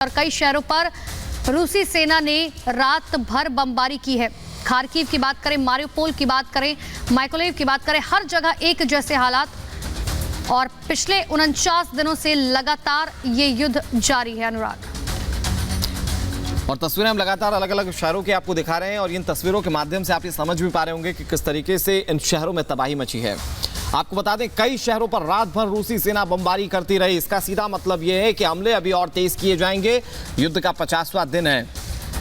और कई शहरों पर रूसी सेना ने रात भर बमबारी की है। खार्किव की बात करें, मारियोपोल की बात करें, माइकोलेव की बात करें, हर जगह एक जैसे हालात और पिछले 49 दिनों से लगातार ये युद्ध जारी है। अनुराग, और तस्वीरें हम लगातार अलग अलग शहरों की आपको दिखा रहे हैं और इन तस्वीरों के माध्यम से आप ये समझ भी पा रहे होंगे कि किस तरीके से इन शहरों में तबाही मची है। आपको बता दें, कई शहरों पर रात भर रूसी सेना बमबारी करती रही। इसका सीधा मतलब यह है कि हमले अभी और तेज किए जाएंगे। युद्ध का 50वां दिन है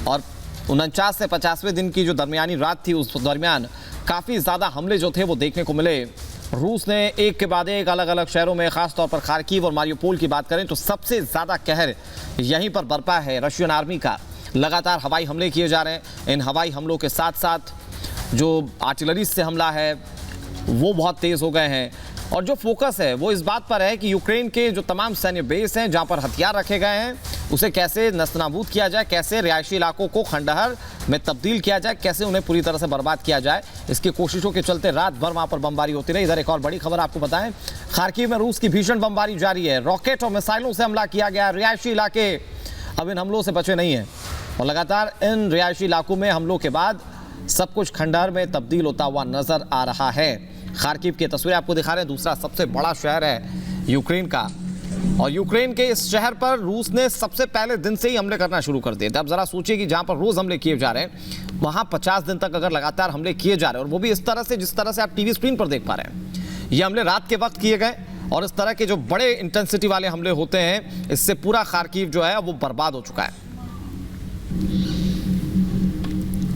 और 49 से 50वें दिन की जो दरमियानी रात थी, उस दरमियान काफ़ी ज़्यादा हमले जो थे वो देखने को मिले। रूस ने एक के बाद एक अलग अलग शहरों में, खासतौर पर खार्किव और मारियोपोल की बात करें तो सबसे ज़्यादा कहर यहीं पर बरपा है रशियन आर्मी का। लगातार हवाई हमले किए जा रहे हैं। इन हवाई हमलों के साथ साथ जो आर्टिलरी से हमला है वो बहुत तेज़ हो गए हैं और जो फोकस है वो इस बात पर है कि यूक्रेन के जो तमाम सैन्य बेस हैं जहां पर हथियार रखे गए हैं उसे कैसे नस्तनाबूद किया जाए, कैसे रिहायशी इलाकों को खंडहर में तब्दील किया जाए, कैसे उन्हें पूरी तरह से बर्बाद किया जाए। इसकी कोशिशों के चलते रात भर वहां पर बमबारी होती रही। इधर एक और बड़ी खबर आपको बताएं, खार्किव में रूस की भीषण बमबारी जारी है। रॉकेट और मिसाइलों से हमला किया गया। रिहायशी इलाके अब इन हमलों से बचे नहीं हैं और लगातार इन रिहायशी इलाकों में हमलों के बाद सब कुछ खंडहर में तब्दील होता हुआ नजर आ रहा है। खार्किव की तस्वीरें आपको दिखा रहे हैं। दूसरा सबसे बड़ा शहर है यूक्रेन का और यूक्रेन के इस शहर पर रूस ने सबसे पहले दिन से ही हमले करना शुरू कर दिए थे। अब जरा सोचिए कि जहां पर रोज हमले किए जा रहे हैं वहां 50 दिन तक अगर लगातार हमले किए जा रहे हैं और वो भी इस तरह से जिस तरह से आप टीवी स्क्रीन पर देख पा रहे हैं, ये हमले रात के वक्त किए गए और इस तरह के जो बड़े इंटेंसिटी वाले हमले होते हैं, इससे पूरा खार्किव जो है वो बर्बाद हो चुका है।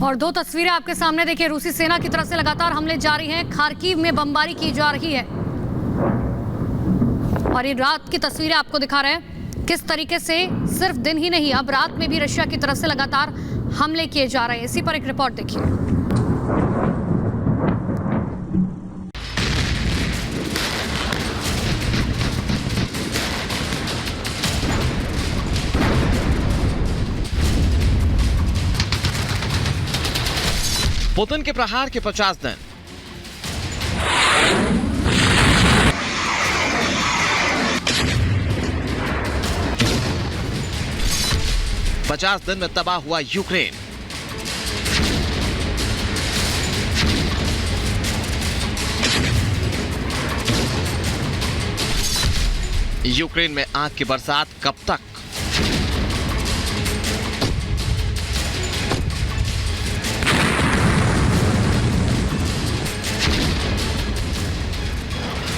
और दो तस्वीरें आपके सामने देखिए, रूसी सेना की तरफ से लगातार हमले जारी हैं। खार्किव में बमबारी की जा रही है और ये रात की तस्वीरें आपको दिखा रहे हैं किस तरीके से सिर्फ दिन ही नहीं, अब रात में भी रशिया की तरफ से लगातार हमले किए जा रहे हैं। इसी पर एक रिपोर्ट देखिए। पुतिन के प्रहार के 50 दिन। पचास दिन में तबाह हुआ यूक्रेन। यूक्रेन में आग की बरसात कब तक?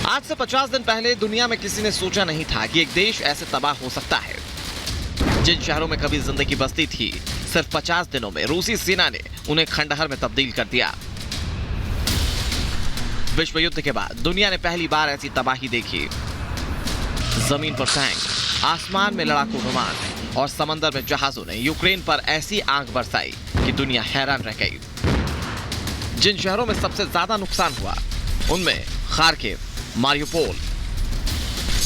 आज से 50 दिन पहले दुनिया में किसी ने सोचा नहीं था कि एक देश ऐसे तबाह हो सकता है। जिन शहरों में कभी जिंदगी बसती थी, सिर्फ 50 दिनों में रूसी सेना ने उन्हें खंडहर में तब्दील कर दिया। विश्व युद्ध के बाद दुनिया ने पहली बार ऐसी तबाही देखी। जमीन पर टैंक, आसमान में लड़ाकू विमान और समंदर में जहाजों ने यूक्रेन पर ऐसी आग बरसाई कि दुनिया हैरान रह गई। जिन शहरों में सबसे ज्यादा नुकसान हुआ उनमें खार्किव, मारियोपोल,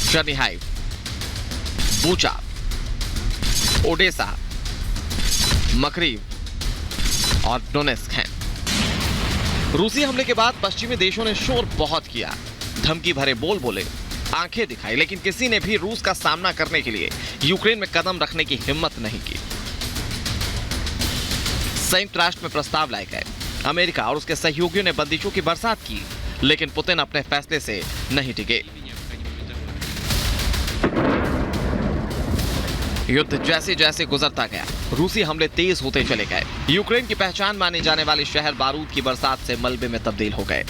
चर्निहाइव, बूचा, ओडेसा, मकरीव और डोनेस्क हैं। रूसी हमले के बाद पश्चिमी देशों ने शोर बहुत किया, धमकी भरे बोल बोले, आंखें दिखाई, लेकिन किसी ने भी रूस का सामना करने के लिए यूक्रेन में कदम रखने की हिम्मत नहीं की। संयुक्त राष्ट्र में प्रस्ताव लाए गए। अमेरिका और उसके सहयोगियों ने बंदिशों की बरसात की, लेकिन पुतिन अपने फैसले से नहीं टिके। युद्ध जैसे जैसे गुजरता गया, रूसी हमले तेज होते चले गए। यूक्रेन की पहचान माने जाने वाले शहर बारूद की बरसात से मलबे में तब्दील हो गए।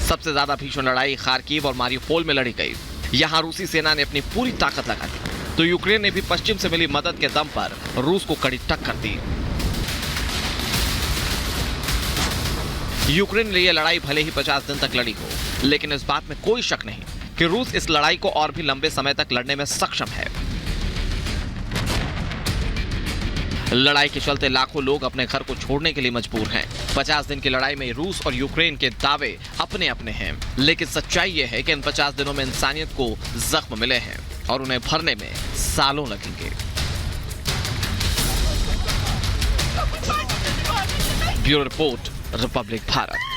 सबसे ज्यादा भीषण लड़ाई खार्किव और मारियोपोल में लड़ी गई। यहां रूसी सेना ने अपनी पूरी ताकत लगा दी, तो यूक्रेन ने भी पश्चिम से मिली मदद के दम पर रूस को कड़ी टक्कर दी। यूक्रेन ने यह लड़ाई भले ही 50 दिन तक लड़ी हो, लेकिन इस बात में कोई शक नहीं कि रूस इस लड़ाई को और भी लंबे समय तक लड़ने में सक्षम है। लड़ाई के चलते लाखों लोग अपने घर को छोड़ने के लिए मजबूर हैं। 50 दिन की लड़ाई में रूस और यूक्रेन के दावे अपने अपने हैं, लेकिन सच्चाई यह है कि इन 50 दिनों में इंसानियत को जख्म मिले हैं और उन्हें भरने में सालों लगेंगे। Bureau report, Republic Bharat.